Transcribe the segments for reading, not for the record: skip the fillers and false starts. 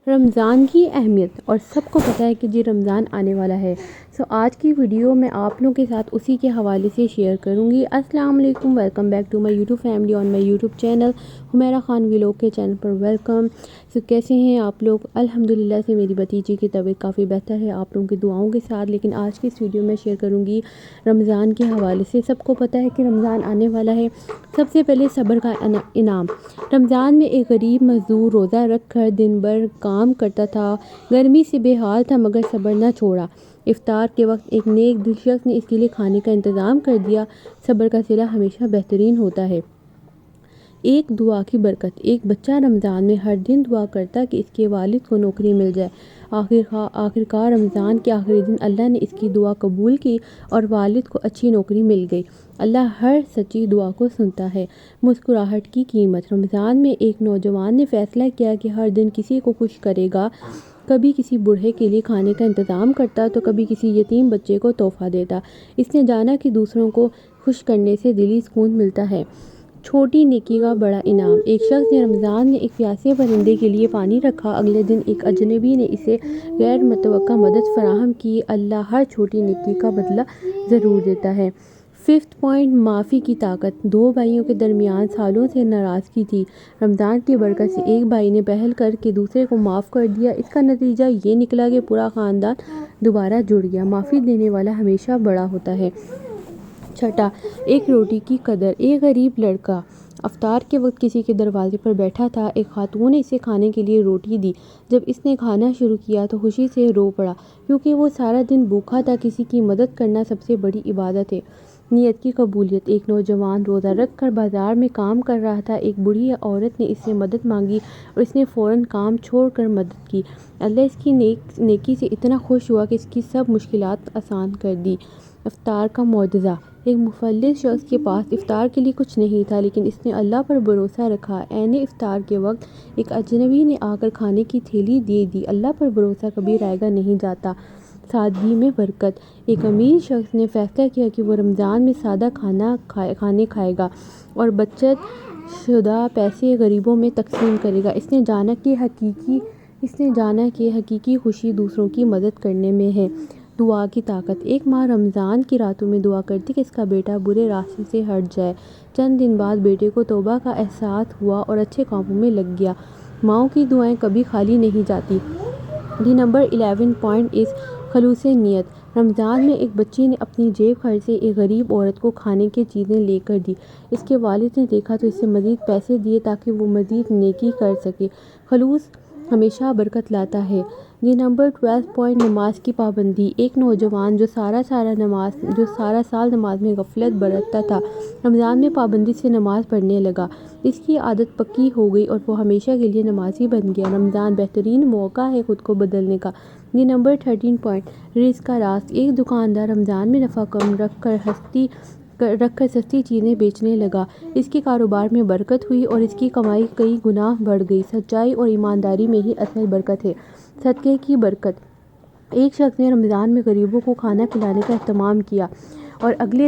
رمضان کی اہمیت، اور سب کو پتہ ہے کہ جی رمضان آنے والا ہے۔ آج کی ویڈیو میں آپ لوگوں کے ساتھ اسی کے حوالے سے شیئر کروں گی۔ السلام علیکم، welcome back to my YouTube family on my YouTube channel Humaira Khan vlog کے چینل پر ویلکم۔ کیسے ہیں آپ لوگ؟ الحمدللہ سے میری بھتیجی کی طبیعت کافی بہتر ہے آپ لوگوں کی دعاؤں کے ساتھ۔ لیکن آج کی اس ویڈیو میں شیئر کروں گی رمضان کے حوالے سے۔ سب کو پتہ ہے کہ رمضان آنے والا ہے۔ سب سے پہلے صبر کا انعام۔ رمضان میں ایک غریب مزدور روزہ رکھ کر دن بھر کام کرتا تھا، گرمی سے بے حال تھا مگر صبر نہ چھوڑا۔ افطار کے وقت ایک نیک دل شخص نے اس کے لیے کھانے کا انتظام کر دیا۔ صبر کا صلہ ہمیشہ بہترین ہوتا ہے۔ ایک دعا کی برکت۔ ایک بچہ رمضان میں ہر دن دعا کرتا کہ اس کے والد کو نوکری مل جائے۔ آخرکار رمضان کے آخری دن اللہ نے اس کی دعا قبول کی اور والد کو اچھی نوکری مل گئی۔ اللہ ہر سچی دعا کو سنتا ہے۔ مسکراہٹ کی قیمت۔ رمضان میں ایک نوجوان نے فیصلہ کیا کہ ہر دن کسی کو خوش کرے گا۔ کبھی کسی بوڑھے کے لیے کھانے کا انتظام کرتا تو کبھی کسی یتیم بچے کو تحفہ دیتا۔ اس نے جانا کہ دوسروں کو خوش کرنے سے دلی سکون ملتا ہے۔ چھوٹی نیکی کا بڑا انعام۔ ایک شخص نے رمضان میں ایک پیاسے پرندے کے لیے پانی رکھا۔ اگلے دن ایک اجنبی نے اسے غیر متوقع مدد فراہم کی۔ اللہ ہر چھوٹی نیکی کا بدلہ ضرور دیتا ہے۔ 5 پوائنٹ، معافی کی طاقت۔ دو بھائیوں کے درمیان سالوں سے ناراضگی تھی۔ رمضان کی برکت سے ایک بھائی نے پہل کر کے دوسرے کو معاف کر دیا۔ اس کا نتیجہ یہ نکلا کہ پورا خاندان دوبارہ جڑ گیا۔ معافی دینے والا ہمیشہ بڑا ہوتا ہے۔ چھٹا، ایک روٹی کی قدر۔ ایک غریب لڑکا افطار کے وقت کسی کے دروازے پر بیٹھا تھا۔ ایک خاتون نے اسے کھانے کے لیے روٹی دی۔ جب اس نے کھانا شروع کیا تو خوشی سے رو پڑا کیونکہ وہ سارا دن بھوکا تھا۔ کسی کی مدد کرنا سب سے بڑی عبادت ہے۔ نیت کی قبولیت۔ ایک نوجوان روزہ رکھ کر بازار میں کام کر رہا تھا۔ ایک بوڑھی عورت نے اس سے مدد مانگی اور اس نے فوراً کام چھوڑ کر مدد کی۔ اللہ اس کی نیکی سے اتنا خوش ہوا کہ اس کی سب مشکلات آسان کر دی۔ افطار کا معجزہ۔ ایک مفلس شخص کے پاس افطار کے لیے کچھ نہیں تھا لیکن اس نے اللہ پر بھروسہ رکھا۔ عین افطار کے وقت ایک اجنبی نے آ کر کھانے کی تھیلی دے دی۔ اللہ پر بھروسہ کبھی رائیگاں نہیں جاتا۔ سادگی میں برکت۔ ایک امیر شخص نے فیصلہ کیا کہ وہ رمضان میں سادہ کھانے کھائے گا اور بچت شدہ پیسے غریبوں میں تقسیم کرے گا۔ اس نے جانا کہ حقیقی خوشی دوسروں کی مدد کرنے میں ہے۔ دعا کی طاقت۔ ایک ماں رمضان کی راتوں میں دعا کرتی کہ اس کا بیٹا برے راستے سے ہٹ جائے۔ چند دن بعد بیٹے کو توبہ کا احساس ہوا اور اچھے کاموں میں لگ گیا۔ ماؤں کی دعائیں کبھی خالی نہیں جاتی۔ نمبر 11 پوائنٹ از خلوص نیت۔ رمضان میں ایک بچی نے اپنی جیب خرچ سے ایک غریب عورت کو کھانے کی چیزیں لے کر دی۔ اس کے والد نے دیکھا تو اسے مزید پیسے دیے تاکہ وہ مزید نیکی کر سکے۔ خلوص ہمیشہ برکت لاتا ہے۔ نمبر 12 پوائنٹ، نماز کی پابندی۔ ایک نوجوان جو سارا سال نماز میں غفلت برتتا تھا، رمضان میں پابندی سے نماز پڑھنے لگا۔ اس کی عادت پکی ہو گئی اور وہ ہمیشہ کے لیے نمازی بن گیا۔ رمضان بہترین موقع ہے خود کو بدلنے کا۔ نمبر 13 پوائنٹ، رزق کا راز۔ ایک دکاندار رمضان میں نفع کم رکھ کر سستی چیزیں بیچنے لگا۔ اس کے کاروبار میں برکت ہوئی اور اس کی کمائی کئی گنا بڑھ گئی۔ سچائی اور ایمانداری میں ہی اصل برکت ہے۔ صدقے کی برکت۔ ایک شخص نے رمضان میں غریبوں کو کھانا کھلانے کا اہتمام کیا اور اگلے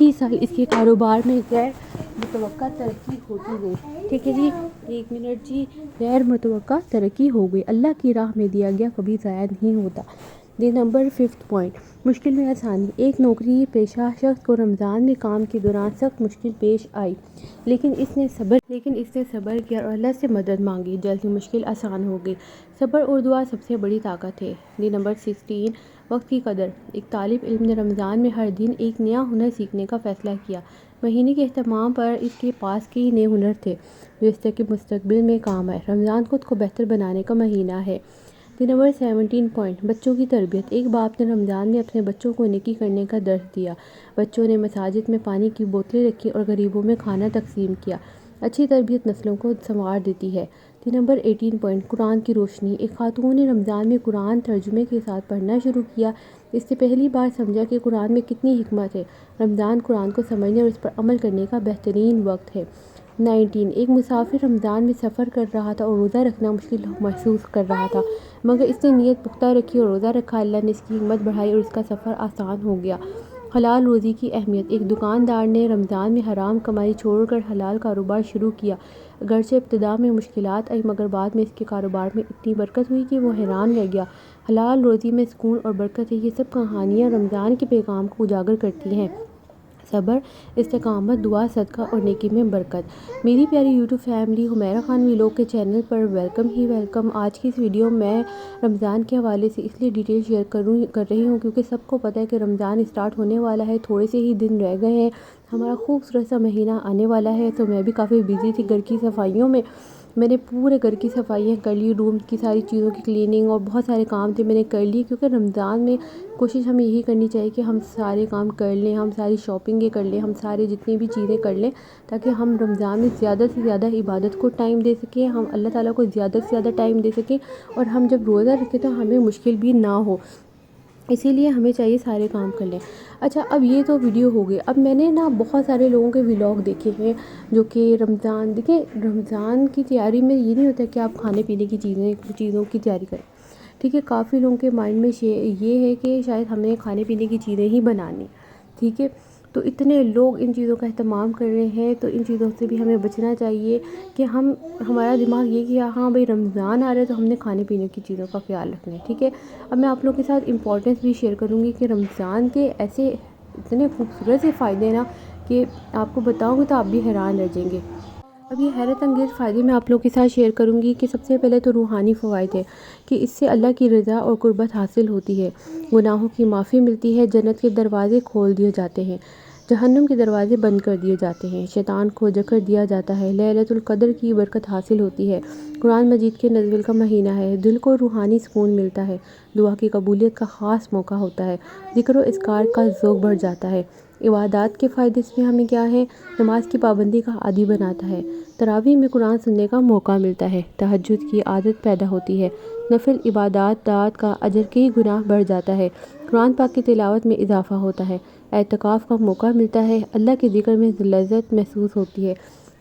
ہی سال اس کے کاروبار میں غیر متوقع ترقی ہوتی گئی۔ ٹھیک ہے جی، ایک منٹ جی، غیر متوقع ترقی ہو گئی۔ اللہ کی راہ میں دیا گیا کبھی ضائع نہیں ہوتا۔ نمبر 5 پوائنٹ، مشکل میں آسانی۔ ایک نوکری پیشہ شخص کو رمضان میں کام کے دوران سخت مشکل پیش آئی لیکن اس نے صبر کیا اور اللہ سے مدد مانگی۔ جلد ہی مشکل آسان ہو گئی۔ صبر اور دعا سب سے بڑی طاقت ہے۔ نمبر 16، وقت کی قدر۔ ایک طالب علم نے رمضان میں ہر دن ایک نیا ہنر سیکھنے کا فیصلہ کیا۔ مہینے کے اختتام پر اس کے پاس کئی نئے ہنر تھے جو اس کے مستقبل میں کام آئے۔ رمضان خود کو بہتر بنانے کا مہینہ ہے۔ نمبر 17 پوائنٹ، بچوں کی تربیت۔ ایک باپ نے رمضان میں اپنے بچوں کو نیکی کرنے کا درس دیا۔ بچوں نے مساجد میں پانی کی بوتلیں رکھی اور غریبوں میں کھانا تقسیم کیا۔ اچھی تربیت نسلوں کو سنوار دیتی ہے۔ نمبر 18 پوائنٹ، قرآن کی روشنی۔ ایک خاتون نے رمضان میں قرآن ترجمے کے ساتھ پڑھنا شروع کیا۔ اس نے پہلی بار سمجھا کہ قرآن میں کتنی حکمت ہے۔ رمضان قرآن کو سمجھنے اور اس پر عمل کرنے کا بہترین وقت ہے۔ 19، ایک مسافر رمضان میں سفر کر رہا تھا اور روزہ رکھنا مشکل محسوس کر رہا تھا مگر اس نے نیت پختہ رکھی اور روزہ رکھا۔ اللہ نے اس کی ہمت بڑھائی اور اس کا سفر آسان ہو گیا۔ حلال روزی کی اہمیت۔ ایک دکاندار نے رمضان میں حرام کمائی چھوڑ کر حلال کاروبار شروع کیا۔ گرچہ ابتدا میں مشکلات آئی مگر بعد میں اس کے کاروبار میں اتنی برکت ہوئی کہ وہ حیران رہ گیا۔ حلال روزی میں سکون اور برکت ہے، یہ سب کہانیاں رمضان کے پیغام کو اجاگر کرتی ہیں۔ صبر، استقامت، دعا، صدقہ اور نیکی میں برکت۔ میری پیاری YouTube family, Humaira Khan vlog کے چینل پر ویلکم ہی ویلکم۔ آج کی اس ویڈیو میں رمضان کے حوالے سے اس لیے ڈیٹیل شیئر کر رہی ہوں کیونکہ سب کو پتہ ہے کہ رمضان اسٹارٹ ہونے والا ہے، تھوڑے سے ہی دن رہ گئے ہیں، ہمارا خوبصورت سا مہینہ آنے والا ہے۔ تو میں بھی کافی بزی تھی گھر کی صفائیوں میں نے پورے گھر کی صفائیاں کر لی، روم کی ساری چیزوں کی کلیننگ اور بہت سارے کام تھے میں نے کر لی، کیونکہ رمضان میں کوشش ہمیں یہی کرنی چاہیے کہ ہم سارے کام کر لیں، ہم ساری شاپنگیں کر لیں، ہم سارے جتنی بھی چیزیں کر لیں تاکہ ہم رمضان میں زیادہ سے زیادہ عبادت کو ٹائم دے سکیں، ہم اللہ تعالیٰ کو زیادہ سے زیادہ ٹائم دے سکیں اور ہم جب روزہ رکھیں تو ہمیں مشکل بھی نہ ہو، اسی لیے ہمیں چاہیے سارے کام کر لیں۔ اچھا، اب یہ تو ویڈیو ہو گئی۔ اب میں نے بہت سارے لوگوں کے ولاگ دیکھے ہیں جو کہ رمضان کی تیاری میں یہ نہیں ہوتا کہ آپ کھانے پینے کی چیزوں کی تیاری کریں، ٹھیک ہے۔ کافی لوگوں کے مائنڈ میں یہ ہے کہ شاید ہمیں کھانے پینے کی چیزیں ہی بنانی، ٹھیک ہے۔ تو اتنے لوگ ان چیزوں کا اہتمام کر رہے ہیں تو ان چیزوں سے بھی ہمیں بچنا چاہیے کہ ہمارا دماغ یہ کہ ہاں بھائی رمضان آ رہا ہے تو ہم نے کھانے پینے کی چیزوں کا خیال رکھنا ہے، ٹھیک ہے۔ اب میں آپ لوگوں کے ساتھ امپورٹنس بھی شیئر کروں گی کہ رمضان کے ایسے اتنے خوبصورت سے فائدے کہ آپ کو بتاؤں گی تو آپ بھی حیران رہ جائیں گے۔ اب یہ حیرت انگیز فائدے میں آپ لوگوں کے ساتھ شیئر کروں گی کہ سب سے پہلے تو روحانی فوائد ہے کہ اس سے اللہ کی رضا اور قربت حاصل ہوتی ہے، گناہوں کی معافی ملتی ہے، جنت کے دروازے کھول دیے جاتے ہیں، جہنم کے دروازے بند کر دیے جاتے ہیں، شیطان کو جکڑ دیا جاتا ہے، لیلۃ القدر کی برکت حاصل ہوتی ہے، قرآن مجید کے نزول کا مہینہ ہے، دل کو روحانی سکون ملتا ہے، دعا کی قبولیت کا خاص موقع ہوتا ہے، ذکر و اذکار کا ذوق بڑھ جاتا ہے۔ عبادات کے فائدے اس میں ہمیں کیا ہے؟ نماز کی پابندی کا عادی بناتا ہے، تراویح میں قرآن سننے کا موقع ملتا ہے، تہجد کی عادت پیدا ہوتی ہے، نفل عبادات کا اجر کئی گنا بڑھ جاتا ہے، قرآن پاک کی تلاوت میں اضافہ ہوتا ہے، اعتکاف کا موقع ملتا ہے، اللہ کے ذکر میں لذت محسوس ہوتی ہے،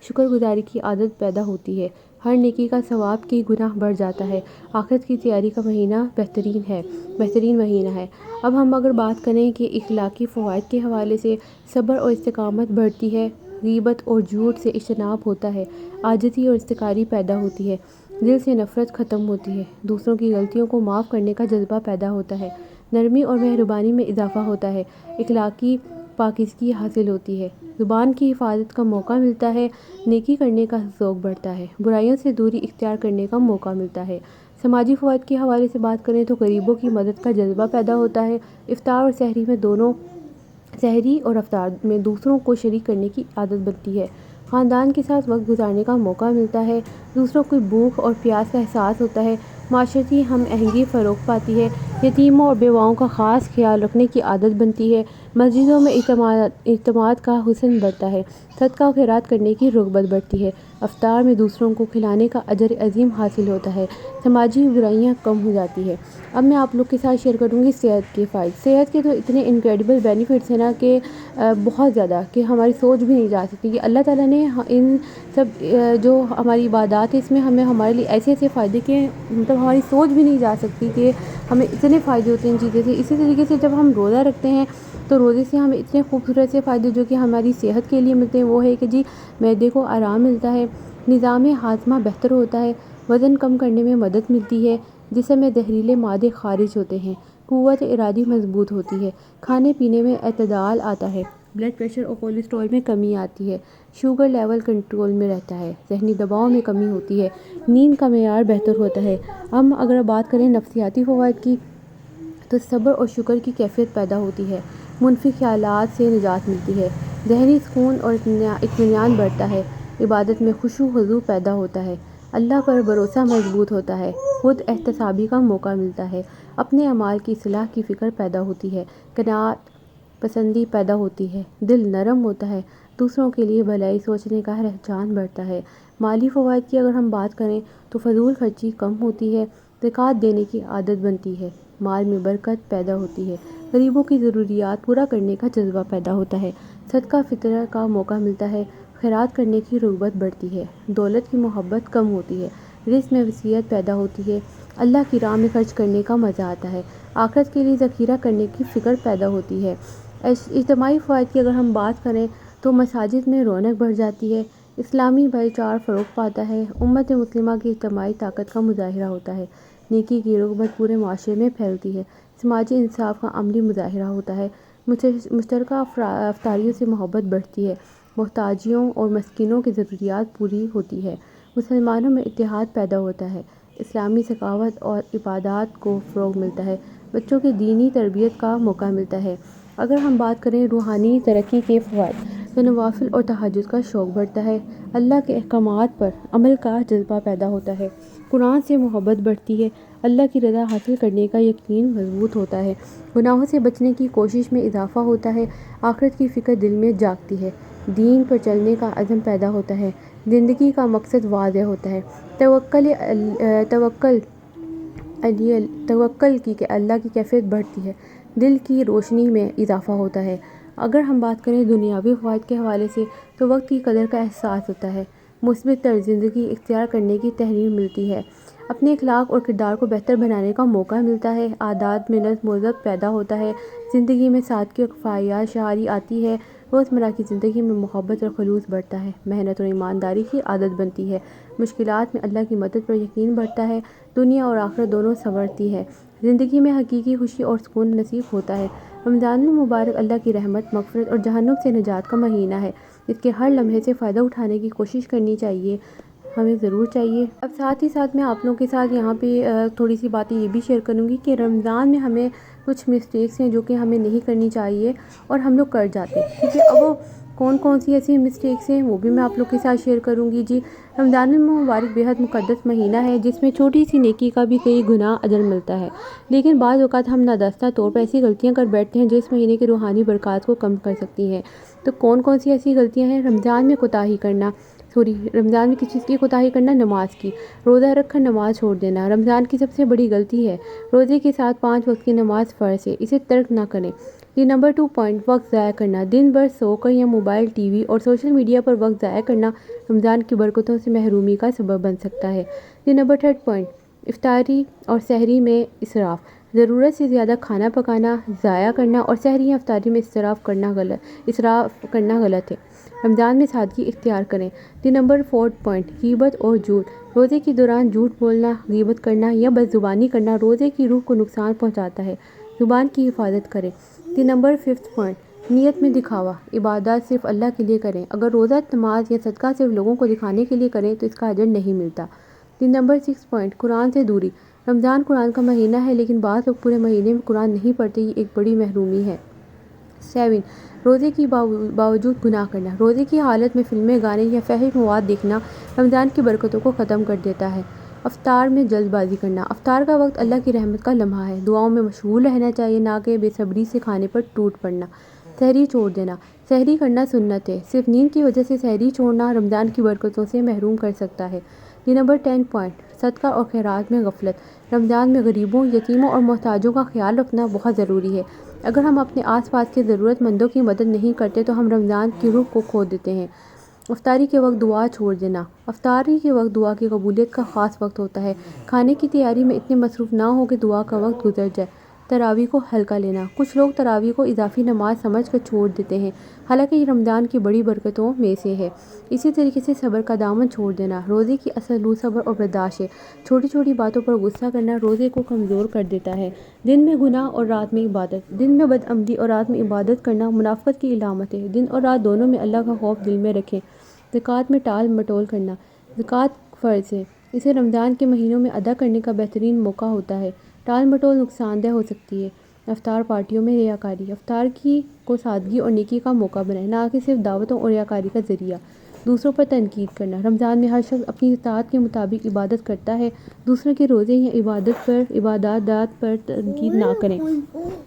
شکر گزاری کی عادت پیدا ہوتی ہے، ہر نیکی کا ثواب کی گناہ بڑھ جاتا ہے، آخرت کی تیاری کا مہینہ بہترین مہینہ ہے۔ اب ہم اگر بات کریں کہ اخلاقی فوائد کے حوالے سے، صبر اور استقامت بڑھتی ہے، غیبت اور جھوٹ سے اجتناب ہوتا ہے، عاجزی اور استقاری پیدا ہوتی ہے، دل سے نفرت ختم ہوتی ہے، دوسروں کی غلطیوں کو معاف کرنے کا جذبہ پیدا ہوتا ہے، نرمی اور مہربانی میں اضافہ ہوتا ہے، اخلاقی پاکیزگی حاصل ہوتی ہے، زبان کی حفاظت کا موقع ملتا ہے، نیکی کرنے کا ذوق بڑھتا ہے، برائیوں سے دوری اختیار کرنے کا موقع ملتا ہے۔ سماجی فوائد کے حوالے سے بات کریں تو غریبوں کی مدد کا جذبہ پیدا ہوتا ہے، افطار اور سحری اور افطار میں دوسروں کو شریک کرنے کی عادت بنتی ہے، خاندان کے ساتھ وقت گزارنے کا موقع ملتا ہے، دوسروں کو بھوک اور پیاس کا احساس ہوتا ہے، معاشرتی ہم آہنگی فروغ پاتی ہے، یتیموں اور بیواؤں کا خاص خیال رکھنے کی عادت بنتی ہے، مسجدوں میں اعتماد کا حسن بڑھتا ہے، صدقہ و خیرات کرنے کی رغبت بڑھتی ہے، افطار میں دوسروں کو کھلانے کا اجر عظیم حاصل ہوتا ہے، سماجی برائیاں کم ہو جاتی ہے۔ اب میں آپ لوگ کے ساتھ شیئر کروں گی صحت کے فائدے۔ صحت کے تو اتنے انکریڈیبل بینیفٹس ہیں کہ بہت زیادہ کہ ہماری سوچ بھی نہیں جا سکتی کہ اللہ تعالیٰ نے ان سب جو ہماری عبادات ہے اس میں ہمارے لیے ایسے فائدے کہ مطلب ہماری سوچ بھی نہیں جا سکتی کہ ہمیں اتنے فائدے ہوتے ہیں ان چیزوں سے۔ اسی طریقے سے جب ہم روزہ رکھتے ہیں تو روزے سے ہمیں اتنے خوبصورت سے فائدے جو کہ ہماری صحت کے لیے ملتے ہیں وہ ہے کہ معدے کو آرام ملتا ہے، نظام ہاضمہ بہتر ہوتا ہے، وزن کم کرنے میں مدد ملتی ہے، جسم میں زہریلے مادے خارج ہوتے ہیں، قوت ارادی مضبوط ہوتی ہے، کھانے پینے میں اعتدال آتا ہے، بلڈ پریشر اور کولیسٹرول میں کمی آتی ہے، شوگر لیول کنٹرول میں رہتا ہے، ذہنی دباؤ میں کمی ہوتی ہے، نیند کا معیار بہتر ہوتا ہے۔ ہم اگر بات کریں نفسیاتی فوائد کی تو صبر اور شکر کی کیفیت پیدا ہوتی ہے، منفی خیالات سے نجات ملتی ہے، ذہنی سکون اور اطمینان بڑھتا ہے، عبادت میں خشوع و خضوع پیدا ہوتا ہے، اللہ پر بھروسہ مضبوط ہوتا ہے، خود احتسابی کا موقع ملتا ہے، اپنے اعمال کی اصلاح کی فکر پیدا ہوتی ہے، قناعت پسندی پیدا ہوتی ہے، دل نرم ہوتا ہے، دوسروں کے لیے بھلائی سوچنے کا رجحان بڑھتا ہے۔ مالی فوائد کی اگر ہم بات کریں تو فضول خرچی کم ہوتی ہے، زکوٰۃ دینے کی عادت بنتی ہے، مال میں برکت پیدا ہوتی ہے، غریبوں کی ضروریات پورا کرنے کا جذبہ پیدا ہوتا ہے، صدقہ فطرہ کا موقع ملتا ہے، خیرات کرنے کی رغبت بڑھتی ہے، دولت کی محبت کم ہوتی ہے، رزق میں وسعت پیدا ہوتی ہے، اللہ کی راہ میں خرچ کرنے کا مزہ آتا ہے، آخرت کے لیے ذخیرہ کرنے کی فکر پیدا ہوتی ہے۔ اجتماعی فوائد کی اگر ہم بات کریں تو مساجد میں رونق بڑھ جاتی ہے، اسلامی بھائی چارہ فروغ پاتا ہے، امت مسلمہ کی اجتماعی طاقت کا مظاہرہ ہوتا ہے، نیکی کی رغبت پورے معاشرے میں پھیلتی ہے، سماجی انصاف کا عملی مظاہرہ ہوتا ہے، مشترکہ افطاریوں سے محبت بڑھتی ہے، محتاجوں اور مسکینوں کی ضروریات پوری ہوتی ہے، مسلمانوں میں اتحاد پیدا ہوتا ہے، اسلامی ثقافت اور عبادات کو فروغ ملتا ہے، بچوں کی دینی تربیت کا موقع ملتا ہے۔ اگر ہم بات کریں روحانی ترقی کے فوائد تو نوافل اور تہجد کا شوق بڑھتا ہے، اللہ کے احکامات پر عمل کا جذبہ پیدا ہوتا ہے، قرآن سے محبت بڑھتی ہے، اللہ کی رضا حاصل کرنے کا یقین مضبوط ہوتا ہے، گناہوں سے بچنے کی کوشش میں اضافہ ہوتا ہے، آخرت کی فکر دل میں جاگتی ہے، دین پر چلنے کا عزم پیدا ہوتا ہے، زندگی کا مقصد واضح ہوتا ہے، توکل کی کہ اللہ کی کیفیت بڑھتی ہے، دل کی روشنی میں اضافہ ہوتا ہے۔ اگر ہم بات کریں دنیاوی فوائد کے حوالے سے تو وقت کی قدر کا احساس ہوتا ہے، مثبت طرز زندگی اختیار کرنے کی تحریک ملتی ہے، اپنے اخلاق اور کردار کو بہتر بنانے کا موقع ملتا ہے، عادات میں نظم و ضبط پیدا ہوتا ہے، زندگی میں سادگی اور کفایت شعاری آتی ہے، روزمرہ کی زندگی میں محبت اور خلوص بڑھتا ہے، محنت اور ایمانداری کی عادت بنتی ہے، مشکلات میں اللہ کی مدد پر یقین بڑھتا ہے، دنیا اور آخرت دونوں سنورتی ہے، زندگی میں حقیقی خوشی اور سکون نصیب ہوتا ہے۔ رمضان المبارک اللہ کی رحمت، مغفرت اور جہنم سے نجات کا مہینہ ہے، اس کے ہر لمحے سے فائدہ اٹھانے کی کوشش کرنی چاہیے، ہمیں ضرور چاہیے۔ اب ساتھ ہی ساتھ میں آپ لوگوں کے ساتھ یہاں پہ تھوڑی سی باتیں یہ بھی شیئر کروں گی کہ رمضان میں ہمیں کچھ مسٹیکس ہیں جو کہ ہمیں نہیں کرنی چاہیے اور ہم لوگ کر جاتے ہیں، ٹھیک ہے۔ اب وہ کون سی ایسی مسٹیکس ہیں وہ بھی میں آپ لوگ کے ساتھ شیئر کروں گی جی۔ رمضان المبارک بیحد مقدس مہینہ ہے جس میں چھوٹی سی نیکی کا بھی کئی گنا اجر ملتا ہے، لیکن بعض اوقات ہم نادانستہ طور پر ایسی غلطیاں کر بیٹھتے ہیں جو اس مہینے کی روحانی برکات کو کم کر سکتی ہیں۔ تو کون سی ایسی غلطیاں ہیں؟ رمضان میں کس چیز کی کوتاہی کرنا؟ نماز کی، روزہ رکھ کر نماز چھوڑ دینا رمضان کی سب سے بڑی غلطی ہے، روزے کے ساتھ 5 وقت کی نماز فرض ہے، اسے ترک نہ کریں۔ یہ نمبر 2 پوائنٹ، وقت ضائع کرنا، دن بھر سو کر یا موبائل، ٹی وی اور سوشل میڈیا پر وقت ضائع کرنا رمضان کی برکتوں سے محرومی کا سبب بن سکتا ہے۔ یہ نمبر 3 پوائنٹ، افطاری اور سحری میں اسراف، ضرورت سے زیادہ کھانا پکانا، ضائع کرنا اور سحری یا افطاری میں اسراف کرنا غلط ہے، رمضان میں سادگی اختیار کریں۔ دی نمبر 4 پوائنٹ، غیبت اور جھوٹ، روزے کے دوران جھوٹ بولنا، غیبت کرنا یا بدزبانی کرنا روزے کی روح کو نقصان پہنچاتا ہے، زبان کی حفاظت کریں۔ دی نمبر 5 پوائنٹ، نیت میں دکھاوا، عبادات صرف اللہ کے لیے کریں، اگر روزہ، نماز یا صدقہ صرف لوگوں کو دکھانے کے لیے کریں تو اس کا اجر نہیں ملتا۔ دی نمبر 6 پوائنٹ، قرآن سے دوری، رمضان قرآن کا مہینہ ہے لیکن بعض لوگ پورے مہینے میں قرآن نہیں پڑھتے، یہ ایک بڑی محرومی ہے۔ 7 روزے کی باوجود گناہ کرنا، روزے کی حالت میں فلمیں، گانے یا فحش مواد دیکھنا رمضان کی برکتوں کو ختم کر دیتا ہے۔ افطار میں جلد بازی کرنا، افطار کا وقت اللہ کی رحمت کا لمحہ ہے، دعاؤں میں مشغول رہنا چاہیے نہ کہ بے صبری سے کھانے پر ٹوٹ پڑنا۔ سحری چھوڑ دینا، سحری کرنا سنت ہے، صرف نیند کی وجہ سے سحری چھوڑنا رمضان کی برکتوں سے محروم کر سکتا ہے۔ یہ نمبر 10 پوائنٹ، صدقہ اور خیرات میں غفلت، رمضان میں غریبوں، یتیموں اور محتاجوں کا خیال رکھنا بہت ضروری ہے، اگر ہم اپنے آس پاس کے ضرورت مندوں کی مدد نہیں کرتے تو ہم رمضان کی روح کو کھو دیتے ہیں۔ افطاری کے وقت دعا چھوڑ دینا، افطاری کے وقت دعا کی قبولیت کا خاص وقت ہوتا ہے، کھانے کی تیاری میں اتنے مصروف نہ ہو کہ دعا کا وقت گزر جائے۔ تراویح کو ہلکا لینا، کچھ لوگ تراویح کو اضافی نماز سمجھ کر چھوڑ دیتے ہیں، حالانکہ یہ رمضان کی بڑی برکتوں میں سے ہے۔ اسی طریقے سے صبر کا دامن چھوڑ دینا، روزے کی اصل روح صبر اور برداشت ہے، چھوٹی چھوٹی باتوں پر غصہ کرنا روزے کو کمزور کر دیتا ہے۔ دن میں گناہ اور رات میں عبادت، دن میں بدعملی اور رات میں عبادت کرنا منافقت کی علامت ہے، دن اور رات دونوں میں اللہ کا خوف دل میں رکھیں۔ زکوٰۃ میں ٹال مٹول کرنا، زکوٰۃ فرض ہے، اسے رمضان کے مہینوں میں ادا کرنے کا بہترین موقع ہوتا ہے، ٹال مٹول نقصان دہ ہو سکتی ہے۔ افطار پارٹیوں میں ریاکاری، افطار کو سادگی اور نیکی کا موقع بنائیں، نہ کہ صرف دعوتوں اور ریاکاری کا ذریعہ۔ دوسروں پر تنقید کرنا، رمضان میں ہر شخص اپنی استطاعت کے مطابق عبادت کرتا ہے، دوسروں کے روزے یا عبادات پر تنقید نہ کریں۔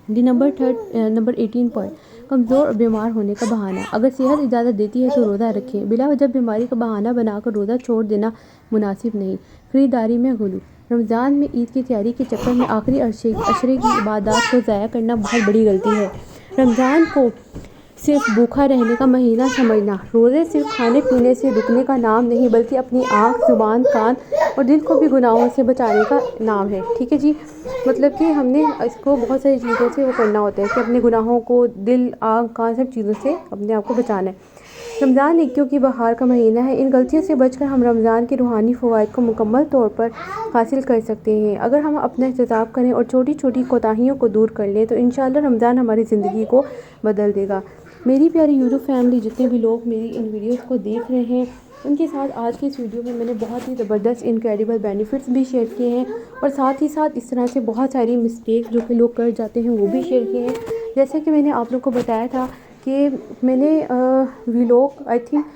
دی نمبر 18 پوائنٹ، کمزور اور بیمار ہونے کا بہانہ، اگر صحت اجازت دیتی ہے تو روزہ رکھیں، بلا وجہ بیماری کا بہانہ بنا کر روزہ چھوڑ دینا مناسب نہیں۔ خریداری میں غلو، رمضان میں عید کی تیاری کے چکر میں آخری عشرے کی عبادات کو ضائع کرنا بہت بڑی غلطی ہے۔ رمضان کو صرف بھوکا رہنے کا مہینہ سمجھنا، روزے صرف کھانے پینے سے رکنے کا نام نہیں بلکہ اپنی آنکھ، زبان، کان اور دل کو بھی گناہوں سے بچانے کا نام ہے، ٹھیک ہے جی۔ مطلب کہ ہم نے اس کو بہت ساری چیزوں سے وہ کرنا ہوتا ہے کہ اپنے گناہوں کو، دل، آنکھ، کان، سب چیزوں سے اپنے آپ کو بچانا ہے۔ رمضان نیکیوں کی بہار کا مہینہ ہے، ان غلطیوں سے بچ کر ہم رمضان کے روحانی فوائد کو مکمل طور پر حاصل کر سکتے ہیں۔ اگر ہم اپنا احتساب کریں اور چھوٹی چھوٹی کوتاہیوں کو دور کر لیں تو انشاءاللہ رمضان ہماری زندگی کو بدل دے گا۔ میری پیاری یوٹیوب فیملی، جتنے بھی لوگ میری ان ویڈیوز کو دیکھ رہے ہیں، ان کے ساتھ آج کی اس ویڈیو میں نے بہت ہی زبردست انکریڈیبل بینیفٹس بھی شیئر کیے ہیں، اور ساتھ ہی ساتھ اس طرح سے بہت ساری مسٹیکس جو کہ لوگ کر جاتے ہیں وہ بھی شیئر کیے ہیں۔ جیسے کہ میں نے آپ لوگ کو بتایا تھا کہ میں نے ویلوگ آئی تھنک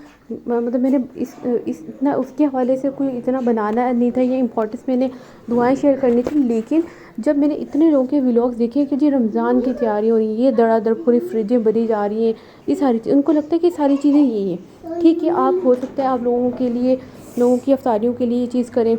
مطلب میں نے اتنا اس کے حوالے سے کوئی اتنا بنانا نہیں تھا، یہ امپورٹنس میں نے دعائیں شیئر کرنی تھی، لیکن جب میں نے اتنے لوگوں کے ویلاگس دیکھے کہ جی رمضان کی تیاری ہو رہی ہے، یہ دڑا دڑ پوری فریجیں بھری جا رہی ہیں، یہ ساری چیزیں ان کو لگتا ہے کہ ساری چیزیں یہی ہیں۔ ٹھیک ہے، آپ ہو سکتا ہے آپ لوگوں کے لیے، لوگوں کی افطاریوں کے لیے یہ چیز کریں،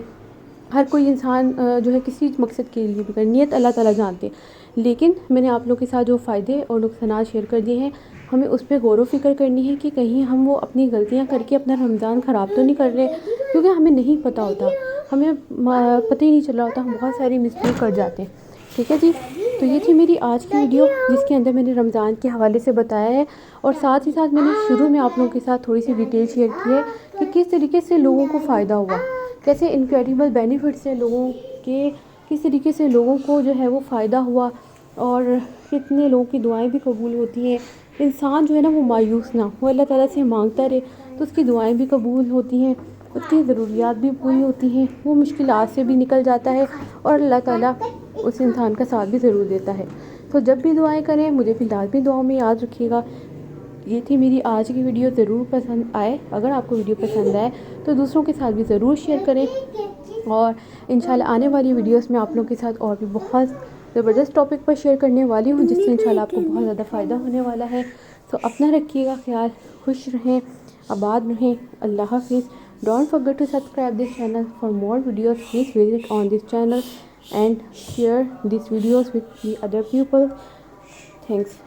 ہر کوئی انسان جو ہے کسی مقصد کے لیے بھی کرے، نیت اللہ تعالیٰ جانتے ہیں، لیکن میں نے آپ لوگوں کے ساتھ جو فائدے اور نقصانات شیئر کر دیے ہیں، ہمیں اس پہ غور و فکر کرنی ہے کہ کہیں ہم وہ اپنی غلطیاں کر کے اپنا رمضان خراب تو نہیں کر رہے، کیونکہ ہمیں نہیں پتہ ہوتا، ہمیں پتہ ہی نہیں چل رہا ہوتا، ہم بہت ساری مسٹیک کر جاتے ہیں۔ ٹھیک ہے جی، تو یہ تھی میری آج کی ویڈیو جس کے اندر میں نے رمضان کے حوالے سے بتایا ہے، اور ساتھ ہی ساتھ میں نے شروع میں آپ لوگوں کے ساتھ تھوڑی سی ڈیٹیل شیئر کی ہے کہ کس طریقے سے لوگوں کو فائدہ ہوا، کیسے انکریڈیبل بینیفٹس ہیں لوگوں کے، کس طریقے سے لوگوں کو جو ہے وہ فائدہ ہوا، اور کتنے لوگوں کی دعائیں بھی قبول ہوتی ہیں۔ انسان جو ہے نا وہ مایوس نہ، وہ اللہ تعالیٰ سے مانگتا رہے تو اس کی دعائیں بھی قبول ہوتی ہیں، اس کی ضروریات بھی پوری ہوتی ہیں، وہ مشکلات سے بھی نکل جاتا ہے، اور اللہ تعالیٰ اس انسان کا ساتھ بھی ضرور دیتا ہے۔ تو جب بھی دعائیں کریں مجھے بھی لازمی دعاؤں میں یاد رکھیے گا۔ یہ تھی میری آج کی ویڈیو، ضرور پسند آئے، اگر آپ کو ویڈیو پسند آئے تو دوسروں کے ساتھ بھی ضرور شیئر کریں، اور انشاءاللہ آنے والی ویڈیوز میں آپ لوگوں کے ساتھ اور بھی بہت زبردست ٹاپک پر شیئر کرنے والی ہوں، جس سے انشاءاللہ آپ کو بہت زیادہ فائدہ ہونے والا ہے۔ تو اپنا رکھیے گا خیال، خوش رہیں، آباد رہیں، اللہ حافظ۔ Don't forget to subscribe this channel for more videos. Please visit on this channel and share these videos with the other people. Thanks.